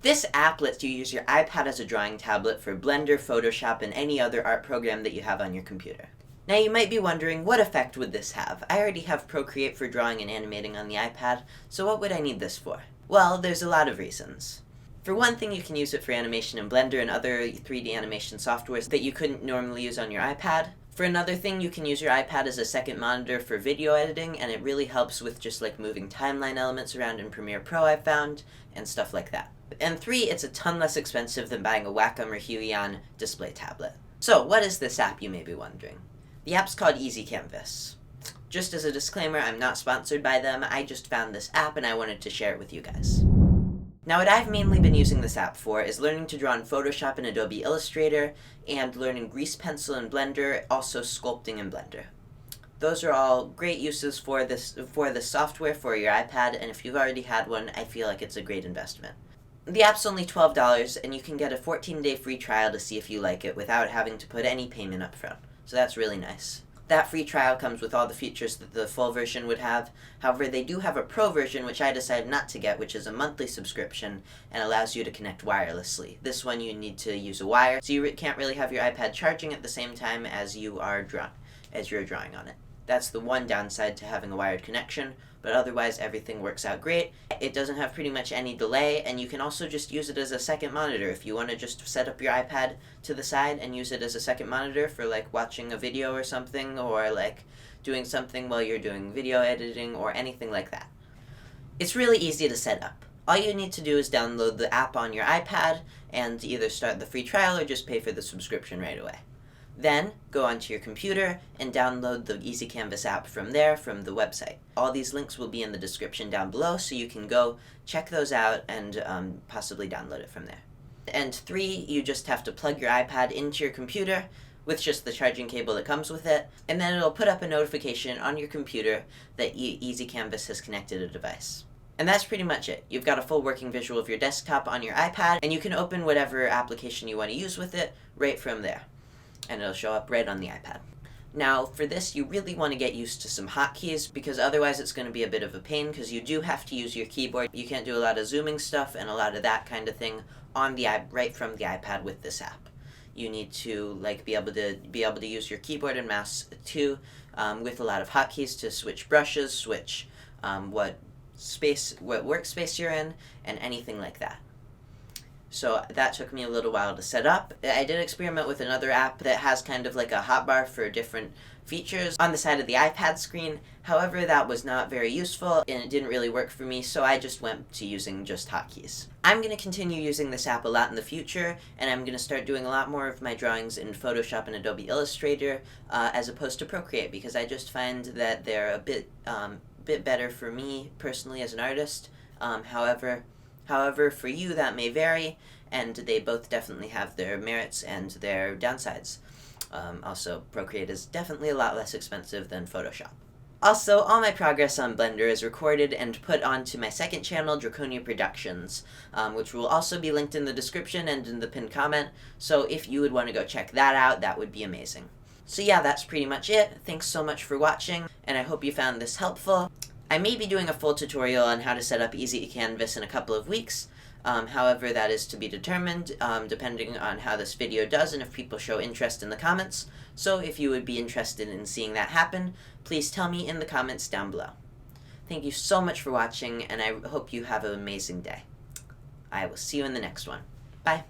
This app lets you use your iPad as a drawing tablet for Blender, Photoshop, and any other art program that you have on your computer. Now you might be wondering, what effect would this have? I already have Procreate for drawing and animating on the iPad, so what would I need this for? Well, there's a lot of reasons. For one thing, you can use it for animation in Blender and other 3D animation softwares that you couldn't normally use on your iPad. For another thing, you can use your iPad as a second monitor for video editing, and it really helps with just like moving timeline elements around in Premiere Pro, I've found, and stuff like that. And 3, it's a ton less expensive than buying a Wacom or Huion display tablet. So, what is this app, you may be wondering? The app's called Easy Canvas. Just as a disclaimer, I'm not sponsored by them, I just found this app and I wanted to share it with you guys. Now, what I've mainly been using this app for is learning to draw in Photoshop and Adobe Illustrator, and learning grease pencil in Blender, also sculpting in Blender. Those are all great uses for this software for your iPad, and if you've already had one, I feel like it's a great investment. The app's only $12, and you can get a 14-day free trial to see if you like it without having to put any payment up front, so that's really nice. That free trial comes with all the features that the full version would have. However, they do have a pro version, which I decided not to get, which is a monthly subscription and allows you to connect wirelessly. This one you need to use a wire, so you can't really have your iPad charging at the same time as you're drawing on it. That's the one downside to having a wired connection, but otherwise everything works out great. It doesn't have pretty much any delay, and you can also just use it as a second monitor if you want to just set up your iPad to the side and use it as a second monitor for like watching a video or something, or like doing something while you're doing video editing or anything like that. It's really easy to set up. All you need to do is download the app on your iPad and either start the free trial or just pay for the subscription right away. Then, go onto your computer and download the Easy Canvas app from there, from the website. All these links will be in the description down below, so you can go check those out and possibly download it from there. And 3, you just have to plug your iPad into your computer with just the charging cable that comes with it, and then it'll put up a notification on your computer that Easy Canvas has connected a device. And that's pretty much it. You've got a full working visual of your desktop on your iPad, and you can open whatever application you want to use with it right from there. And it'll show up right on the iPad. Now, for this, you really want to get used to some hotkeys, because otherwise it's going to be a bit of a pain, because you do have to use your keyboard. You can't do a lot of zooming stuff and a lot of that kind of thing on right from the iPad with this app. You need to be able to use your keyboard and mouse too, with a lot of hotkeys to switch brushes, switch what workspace you're in, and anything like that. So that took me a little while to set up. I did experiment with another app that has kind of like a hotbar for different features on the side of the iPad screen. However, that was not very useful and it didn't really work for me, so I just went to using just hotkeys. I'm going to continue using this app a lot in the future, and I'm going to start doing a lot more of my drawings in Photoshop and Adobe Illustrator as opposed to Procreate, because I just find that they're a bit better for me personally as an artist. However, for you that may vary, and they both definitely have their merits and their downsides. Also, Procreate is definitely a lot less expensive than Photoshop. Also, all my progress on Blender is recorded and put onto my second channel, Draconia Productions, which will also be linked in the description and in the pinned comment, so if you would want to go check that out, that would be amazing. So yeah, that's pretty much it. Thanks so much for watching, and I hope you found this helpful. I may be doing a full tutorial on how to set up Easy Canvas in a couple of weeks. However, that is to be determined, depending on how this video does and if people show interest in the comments. So if you would be interested in seeing that happen, please tell me in the comments down below. Thank you so much for watching, and I hope you have an amazing day. I will see you in the next one. Bye.